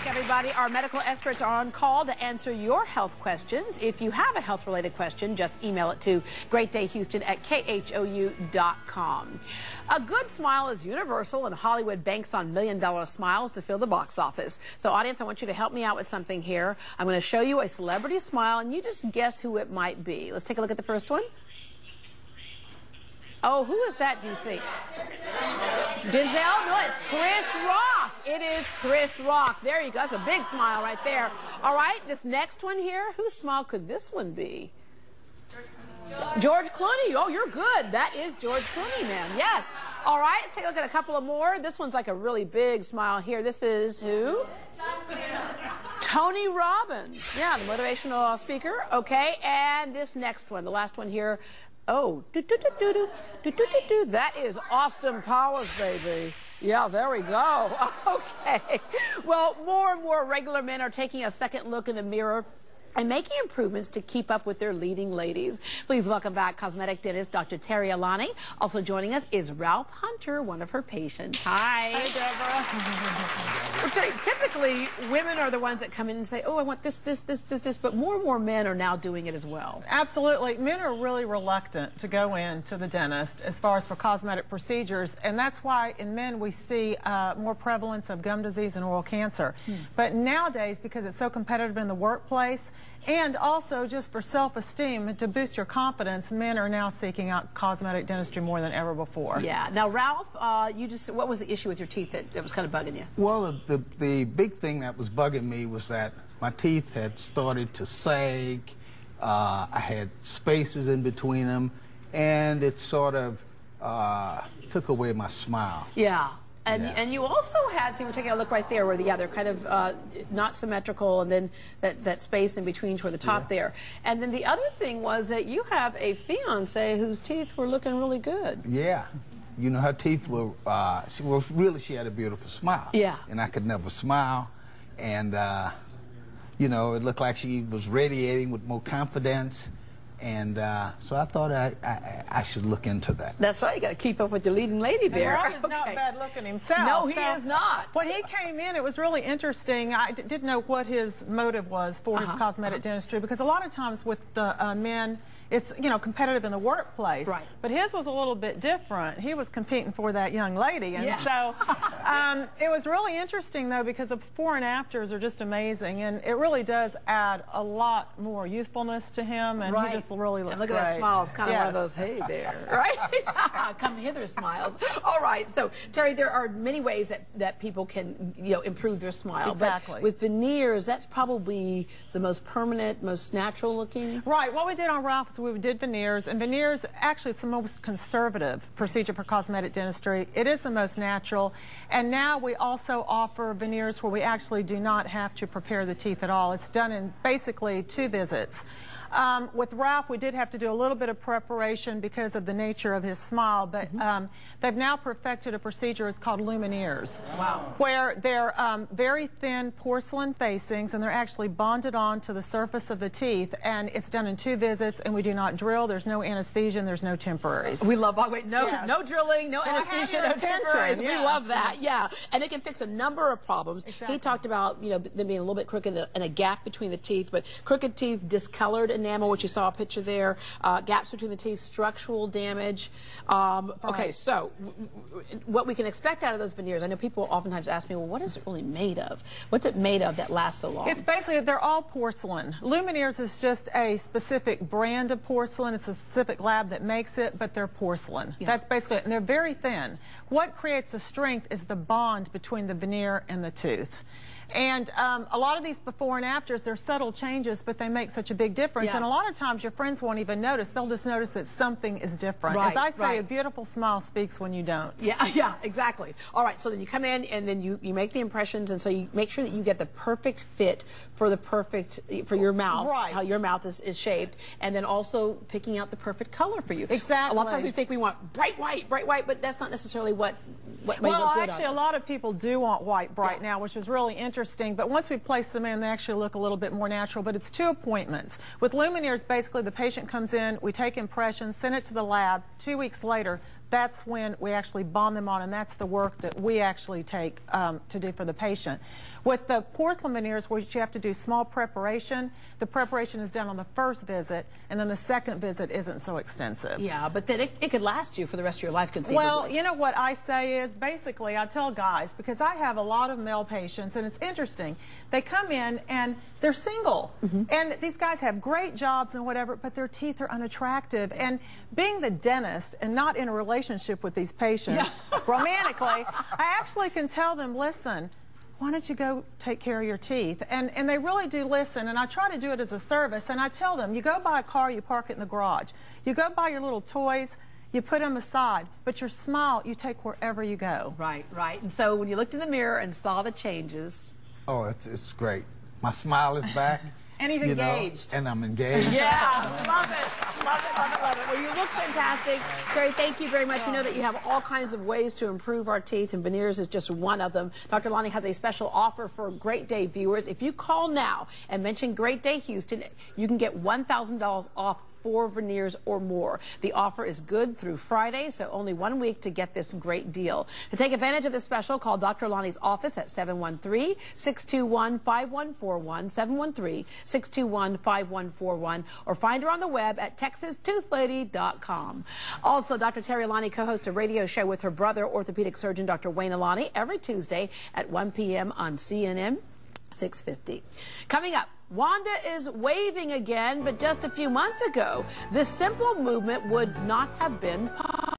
everybody. Our medical experts are on call to answer your health questions. If you have a health-related question, just email it to greatdayhouston@khou.com. A good smile is universal, and Hollywood banks on million-dollar smiles to fill the box office. So, audience, I want you to help me out with something here. I'm going to show you a celebrity smile, and you just guess who it might be. Let's take a look at the first one. Oh, who is that, do you think? Denzel? No, it's Chris Rock. It is Chris Rock. There you go. That's a big smile right there. All right, this next one here, whose smile could this one be? George Clooney. Oh, you're good. That is George Clooney, man. Yes. All right, let's take a look at a couple of more. This one's like a really big smile here. This is who? Tony Robbins. Yeah, the motivational speaker. Okay, and this next one, the last one here. Oh, that is Austin Powers, baby. Yeah, there we go. Okay. Well, more and more regular men are taking a second look in the mirror and making improvements to keep up with their leading ladies. Please welcome back cosmetic dentist Dr. Terri Alani. Also joining us is Ralph Hunter, one of her patients. Hi. Hi, Deborah. Well, Terri, typically, women are the ones that come in and say, oh, I want this, but more and more men are now doing it as well. Absolutely. Men are really reluctant to go in to the dentist as far as for cosmetic procedures, and that's why in men we see more prevalence of gum disease and oral cancer. But nowadays, because it's so competitive in the workplace, and also just for self-esteem, to boost your confidence, men are now seeking out cosmetic dentistry more than ever before. Yeah. Now, Ralph, what was the issue with your teeth that was kind of bugging you? Well, the big thing that was bugging me was that my teeth had started to sag. I had spaces in between them, and it sort of took away my smile. Yeah. And you also had, see, we're taking a look right there where they're kind of not symmetrical, and then that space in between toward the top there. And then the other thing was that you have a fiance whose teeth were looking really good. Yeah. You know, her teeth were, she had a beautiful smile. Yeah. And I could never smile. And, you know, it looked like she was radiating with more confidence. And so I thought I should look into that. That's right. You got to keep up with your leading lady there. Ralph is not bad looking himself. No, he is not. When he came in, it was really interesting. I didn't know what his motive was for his cosmetic dentistry, because a lot of times with the men, it's, you know, competitive in the workplace. Right. But his was a little bit different. He was competing for that young lady. And so it was really interesting, though, because the before and afters are just amazing. And it really does add a lot more youthfulness to him. And he just really looks great. And look at that smile. It's kind of one of those, hey there, right? Come hither smiles. All right. So, Terri, there are many ways that people can, you know, improve their smile. Exactly. But with veneers, that's probably the most permanent, most natural looking. Right. What we did on Ralph, we did veneers, and veneers, actually, it's the most conservative procedure for cosmetic dentistry. It is the most natural, and now we also offer veneers where we actually do not have to prepare the teeth at all. It's done in basically 2 visits. With Ralph, we did have to do a little bit of preparation because of the nature of his smile, but they've now perfected a procedure. It's called lumineers. Wow. Where they're very thin porcelain facings, and they're actually bonded on to the surface of the teeth, and it's done in 2 visits, and we do not drill. There's no anesthesia, and there's no temporaries. We love, no drilling, no anesthesia, no temporaries. We love that, yeah. And it can fix a number of problems. Exactly. He talked about, you know, them being a little bit crooked and a gap between the teeth, but crooked teeth, discolored enamel, which you saw a picture there, gaps between the teeth, structural damage. Okay, so what we can expect out of those veneers, I know people oftentimes ask me, well, what is it really made of? What's it made of that lasts so long? It's basically, they're all porcelain. Lumineers is just a specific brand of porcelain. It's a specific lab that makes it, but they're porcelain. Yeah. That's basically it, and they're very thin. What creates the strength is the bond between the veneer and the tooth. And a lot of these before and afters, they're subtle changes, but they make such a big difference. And a lot of times your friends won't even notice. They'll just notice that something is different. As I say, a beautiful smile speaks when you don't. Yeah, exactly. All right, so then you come in and then you make the impressions, and so you make sure that you get the perfect fit for your mouth, how your mouth is shaped, and then also picking out the perfect color for you. Exactly. A lot of times we think we want bright white, but that's not necessarily what may look good on us. Well, actually, a lot of people do want white bright now, which is really interesting. But once we place them in, they actually look a little bit more natural. But it's 2 appointments. With lumineers, basically, the patient comes in, we take impressions, send it to the lab. 2 weeks later, that's when we actually bond them on, and that's the work that we actually take to do for the patient. With the porcelain veneers, which you have to do small preparation, the preparation is done on the first visit, and then the second visit isn't so extensive. Yeah, but then it could last you for the rest of your life conceivably. Well, you know what I say is, basically, I tell guys, because I have a lot of male patients, and it's interesting, they come in and they're single, and these guys have great jobs and whatever, but their teeth are unattractive. And being the dentist and not in a relationship with these patients romantically, I actually can tell them, listen, why don't you go take care of your teeth? And they really do listen, and I try to do it as a service, and I tell them, you go buy a car, you park it in the garage. You go buy your little toys, you put them aside, but your smile, you take wherever you go. Right, right. And so when you looked in the mirror and saw the changes... Oh, it's great. My smile is back. And he's engaged. And I'm engaged. Yeah, love it. Love it, love it, love it. Well, you look fantastic. Terri, thank you very much. We know that you have all kinds of ways to improve our teeth, and veneers is just one of them. Dr. Alani has a special offer for Great Day viewers. If you call now and mention Great Day Houston, you can get $1,000 off 4 veneers or more. The offer is good through Friday, so only 1 week to get this great deal. To take advantage of this special, call Dr. Alani's office at 713-621-5141, 713-621-5141, or find her on the web at Texastoothlady.com. Also, Dr. Terri Alani co-hosts a radio show with her brother, orthopedic surgeon Dr. Wayne Alani, every Tuesday at 1 p.m. on CNN 650. Coming up, Wanda is waving again, but just a few months ago, this simple movement would not have been possible.